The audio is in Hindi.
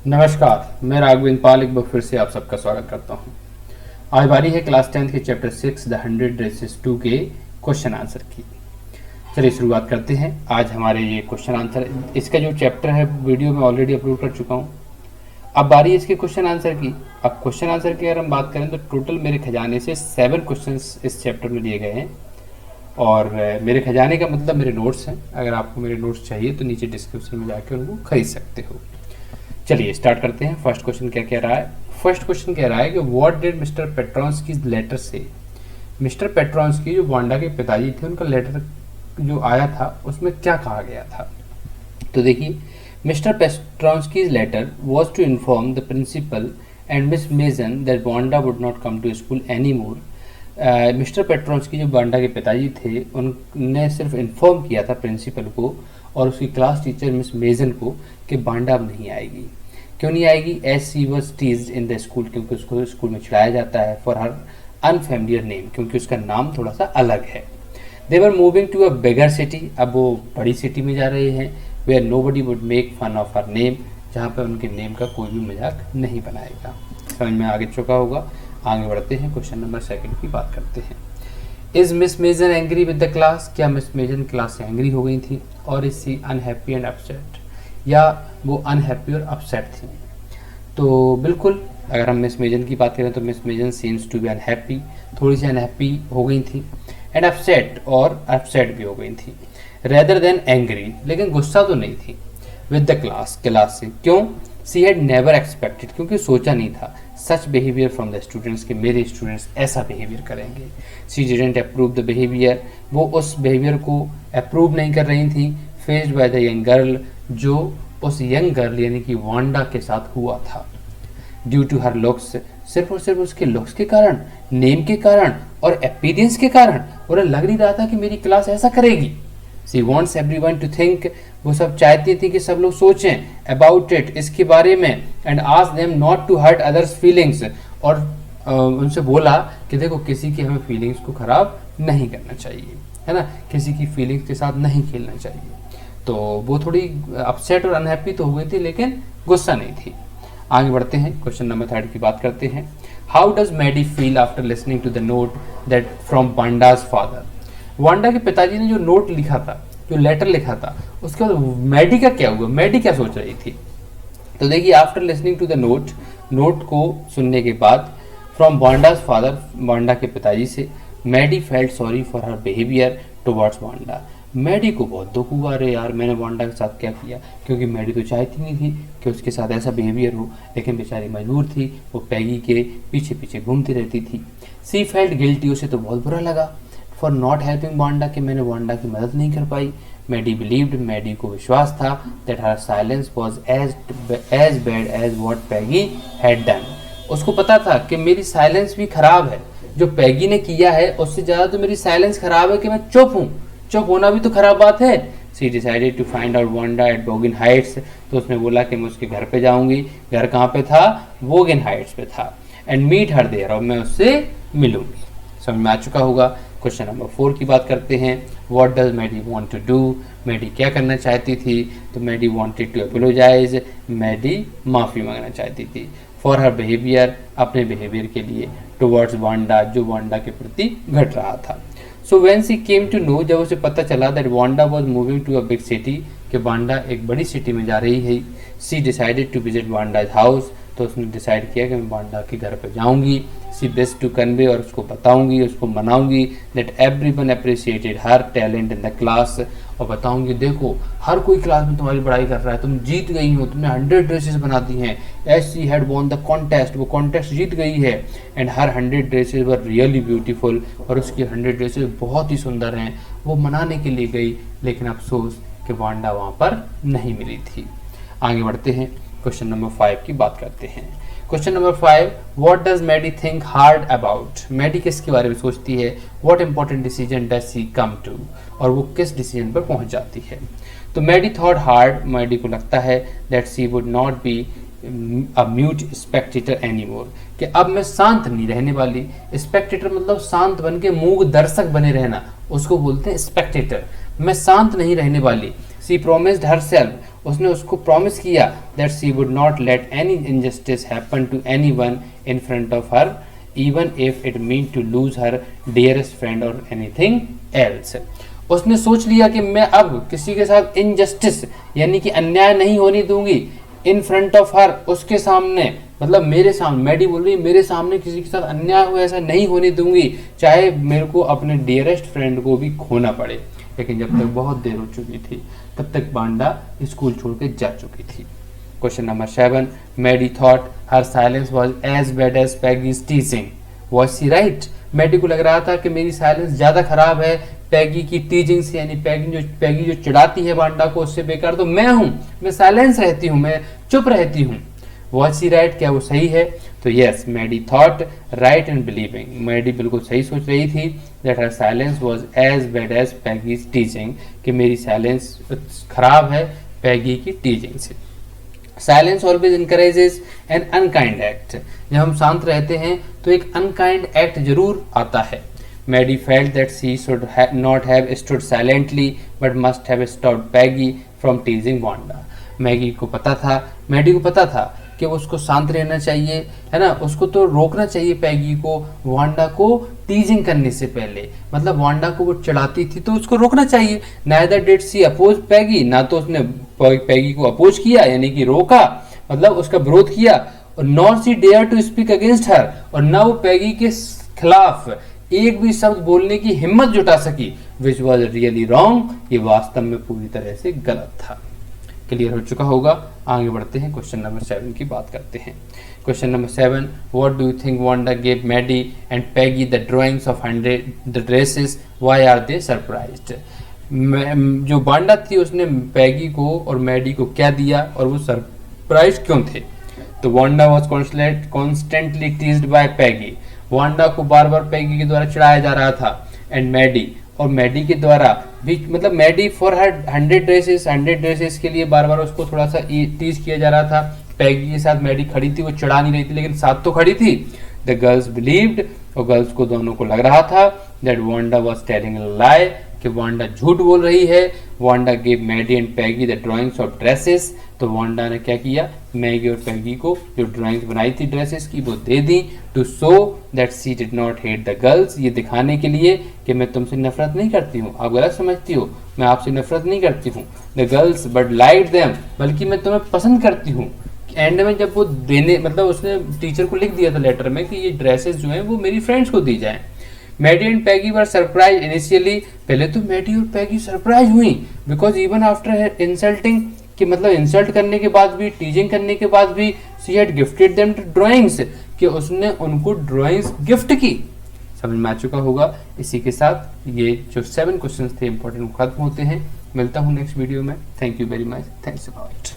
नमस्कार, मैं राघवेंद्र पाल एक बार फिर से आप सबका स्वागत करता हूं। आज बारी है क्लास 10th के चैप्टर 6 द 100 रेसेस 2 के क्वेश्चन आंसर की। चलिए शुरुआत करते हैं। आज हमारे ये क्वेश्चन आंसर, इसका जो चैप्टर है वीडियो में ऑलरेडी अपलोड कर चुका हूँ। अब बारी है इसके क्वेश्चन आंसर की। अब क्वेश्चन आंसर की अगर हम बात करें तो टोटल मेरे खजाने से 7 क्वेश्चन इस चैप्टर में दिए गए हैं और मेरे खजाने का मतलब मेरे नोट्स हैं। अगर आपको मेरे नोट्स चाहिए तो नीचे डिस्क्रिप्शन में जाकर उनको खरीद सकते हो। चलिए स्टार्ट करते हैं। फर्स्ट क्वेश्चन क्या कह रहा है? फर्स्ट क्वेश्चन कह रहा है कि what did mister Petronski letter से। मिस्टर पेट्रॉन्स्की जो वांडा के पिताजी थे, उनका लेटर जो आया था उसमें क्या कहा गया था? तो देखिए, Mr Petronski letter was to inform the principal and Miss Mason that Wanda would not come to school any more. Mr Petronski जो वांडा के पिताजी थे, उनने सिर्फ इन्फॉर्म किया था प्रिंसिपल को और उसकी क्लास टीचर मिस मेजन को कि वांडा अब नहीं आएगी। क्यों नहीं आएगी? As she was teased in the school, क्योंकि उसको स्कूल में चिढ़ाया जाता है। फॉर हर अनफेमिलियर नेम, क्योंकि उसका नाम थोड़ा सा अलग है। They were moving to a bigger city, अब वो बड़ी सिटी में जा रहे हैं। Where nobody would make fun of her name, जहाँ पर उनके नेम का कोई भी मजाक नहीं बनाएगा। समझ में आगे चुका होगा। आगे बढ़ते हैं, क्वेश्चन नंबर 2 की बात करते हैं। Is Miss Mason angry with the class, क्या मिस मेजन क्लास से एंग्री हो गई थी? और is she unhappy and upset, या वो अनहैप्पी और अपसेट थी? तो बिल्कुल, अगर हम मिस मेजन की बात करें तो Miss Mason seems to be unhappy, थोड़ी सी अनहैप्पी हो गई थी, एंड अपसेट, और अपसेट भी हो गई थी। रेदर देन एंग्री, लेकिन गुस्सा तो नहीं थी विद द क्लास से। क्यों? सी हैड नेवर एक्सपेक्टेड, क्योंकि सोचा नहीं था सच बिहेवियर फ्रॉम द स्टूडेंट्स, के मेरे स्टूडेंट्स ऐसा बिहेवियर करेंगे। सी डिडंट अप्रूव द बिहेवियर, वो उस बिहेवियर को अप्रूव नहीं कर रही थी। Faced by the young girl, जो उस यंग गर्ल यानी कि वांडा के साथ हुआ था। ड्यू टू हर लुक्स, सिर्फ और सिर्फ उसके लुक्स के कारण, नेम के कारण और अपीयरेंस के कारण उन्हें लग नहीं रहा था कि मेरी क्लास ऐसा करेगी। सी वॉन्ट्स एवरीवन टू थिंक, वो सब चाहती थी कि सब लोग सोचें अबाउट इट, इसके बारे में। And ask them not to hurt others feelings, और उनसे बोला कि देखो किसी की हमें फीलिंग्स को खराब नहीं करना चाहिए, है ना, किसी की फीलिंग्स के साथ नहीं खेलना चाहिए। तो वो थोड़ी अपसेट और अनहैप्पी तो हो गई थी, लेकिन गुस्सा नहीं थी। आगे बढ़ते हैं, क्वेश्चन नंबर 3 की बात करते हैं। How does Maddie feel after listening to the note that from Wanda's father. Wanda के पिताजी ने जो नोट लिखा था, जो लेटर लिखा था, उसके बाद मैडी का क्या हुआ? मैडी क्या सोच रही थी? तो देखिए, after listening to the note को सुनने के बाद फ्रॉम वांडाज फादर, वांडा के पिताजी से, Maddie felt sorry for her behaviour towards Wanda. Maddie को बहुत दुख हुआ, अरे यार मैंने वांडा के साथ क्या किया, क्योंकि मैडी तो चाहती नहीं थी कि उसके साथ ऐसा बिहेवियर हो, लेकिन बेचारी मजबूर थी, वो पैगी के पीछे पीछे घूमती रहती थी। सी फेल्ट गिल्टी, उसे तो बहुत बुरा लगा फॉर नॉट हेल्पिंग वांडा, कि मैंने वांडा की मदद नहीं कर पाई। मैडी बिलीव्ड, मैडी को विश्वास था that her silence was as bad as what Peggy had done, उसको पता था कि मेरी साइलेंस भी खराब है, जो पैगी ने किया है उससे ज़्यादा तो मेरी साइलेंस खराब है कि मैं चुप हूँ, चुप होना भी तो खराब बात है। She decided to find out Wanda at Boggins Heights, तो उसने बोला कि मैं उसके घर पे जाऊंगी। घर कहाँ पे था? बोगिन हाइट्स पे था। एंड मीट हर देयर, और मैं उससे मिलूंगी। समझ में आ चुका होगा। क्वेश्चन नंबर 4 की बात करते हैं। What does Maddie want to do, Maddie क्या करना चाहती थी? तो Maddie wanted to apologise, Maddie माफ़ी मांगना चाहती थी। फॉर हर बिहेवियर, अपने बिहेवियर के लिए। टुवर्ड्स वांडा, जो वांडा के प्रति घट रहा था। So when she came to know, जब उसे पता चला that Wanda was moving to a big city, कि वांडा एक बड़ी सिटी में जा रही है। She decided to visit Wanda's house, तो उसने डिसाइड किया कि मैं वांडा के घर पर जाऊंगी। सी बेस्ट टू कन्वे, और उसको बताऊंगी, उसको मनाऊंगी that everyone appreciated her talent in the class, और बताऊंगी देखो हर कोई क्लास में तुम्हारी बड़ाई कर रहा है, तुम जीत गई हो, तुमने 100 ड्रेसेस बना दी हैं। S she had won the contest, वो कॉन्टेस्ट जीत गई है। And her 100 dresses were really beautiful, और उसकी 100 ड्रेसेस बहुत ही सुंदर हैं। वो मनाने के लिए गई, लेकिन अफसोस कि वांडा वहाँ पर नहीं मिली थी। आगे बढ़ते हैं, क्वेश्चन नंबर 5 की बात करते हैं। Question number 5, what does Maddie think hard about, Maddie किसके बारे में सोचती है? What important decision does she come to, और वो किस डिसीजन पर पहुंच जाती है? तो मैडी थॉट हार्ड, मैडी को लगता है that she would not be a mute spectator anymore, कि अब मैं शांत नहीं रहने वाली। स्पेक्टेटर मतलब शांत बन के मूक दर्शक बने रहना, उसको बोलते हैं स्पेक्टेटर। मैं शांत नहीं रहने वाली। सी प्रोमिस्ड हरसेल्फ, उसने उसको प्रॉमिस किया that she would not let any injustice happen to anyone in front of her even if it mean to lose her dearest friend और एनीथिंग एल्स। उसने सोच लिया कि मैं अब किसी के साथ इनजस्टिस यानी कि अन्याय नहीं होने दूंगी इन फ्रंट ऑफ हर, उसके सामने, मतलब मेरे सामने, मैडी बोल रही है मेरे सामने किसी के साथ अन्याय हो ऐसा नहीं होने दूंगी, चाहे मेरे को अपने डियरेस्ट फ्रेंड को भी खोना पड़े। लेकिन जब तक बहुत देर हो चुकी थी तब तक वांडा स्कूल छोड़ के जा चुकी थी। Question number 7, Maddie thought her silence was as bad as Peggy's teaching, was she right? Maddie को लग रहा था कि मेरी साइलेंस ज्यादा खराब है पैगी की टीचिंग से, यानी पैगी जो चिढ़ाती है वांडा को उससे बेकार तो मैं हूं, मैं साइलेंस रहती हूं, मैं चुप रहती हूं। Was she right? क्या वो सही है? तो yes, Maddie thought right and believing, Maddie बिल्कुल सही सोच रही थी that her silence was as bad as Peggy's teaching, कि मेरी साइलेंस खराब है पैगी की टीचिंग से। Silence always encourages an unkind act, जब हम शांत रहते हैं तो एक अनकाइंड एक्ट जरूर आता है। Maddie felt that she should not have stood silently but must have stopped Peggy from teasing Wanda. Maddie को पता था कि उसको शांत रहना चाहिए, है ना, उसको तो रोकना चाहिए पैगी को वांडा को टीजिंग करने से पहले, मतलब वांडा को वो चिढ़ाती थी तो उसको रोकना चाहिए। नाइदर डिड शी अपोज पैगी, ना तो उसने पैगी को अपोज किया यानी कि रोका, मतलब उसका विरोध किया, और nor she dare to speak against her, और ना वो पैगी के खिलाफ एक भी शब्द बोलने की हिम्मत जुटा सकी, विच वॉज रियली रॉन्ग, ये वास्तव में पूरी तरह से गलत था। क्लियर हो चुका होगा। आगे बढ़ते हैं, क्वेश्चन नंबर 7 की बात करते हैं। Question number 7, what do you think Wanda give Maddie and Peggy the drawings of 100 the dresses, why are they surprised? जो वांडा थी उसने पैगी को और मैडी को क्या दिया और वो सरप्राइज क्यों थे? तो Wanda was constantly teased by Peggy, Wanda को बार बार पैगी के द्वारा चिढ़ाया जा रहा था, एंड मैडी, और मैडी के द्वारा भी, मतलब मैडी फॉर हर 100 ड्रेसेस के लिए बार बार उसको थोड़ा सा टीज किया जा रहा था। पैगी के साथ मैडी खड़ी थी, वो चिढ़ा नहीं रही थी लेकिन साथ तो खड़ी थी। द गर्ल्स बिलीव्ड, और गर्ल्स को दोनों को लग रहा था that Wanda was telling a lie, कि वांडा झूठ बोल रही है। Wanda give Maddie and Peggy the drawings of dresses, तो वांडा ने क्या किया, मैगी और पैगी को जो ड्राइंग्स बनाई थी ड्रेसेस की वो दे दी, to show that she did not hate the girls, ये दिखाने के लिए कि मैं तुमसे नफरत नहीं करती हूँ, आप गलत समझती हो, मैं आपसे नफरत नहीं करती हूँ, the girls but like them, बल्कि मैं तुम्हें पसंद करती हूँ। एंड में जब वो देने, मतलब उसने टीचर को लिख दिया था लेटर में कि ये ड्रेसेस जो हैं वो मेरी फ्रेंड्स को दी जाएं। Maddie and Peggy were surprise initially, पहले तो मैडी और पैगी सरप्राइज हुई, बिकॉज इवन आफ्टर इंसल्टिंग, कि मतलब इंसल्ट करने के बाद भी, टीजिंग करने के बाद भी, she had gifted them drawings, कि उसने उनको ड्राइंग्स गिफ्ट की। समझ में आ चुका होगा। इसी के साथ ये जो 7 क्वेश्चंस थे इंपॉर्टेंट खत्म होते हैं। मिलता हूँ नेक्स्ट वीडियो में। Thank you very much, thanks a lot.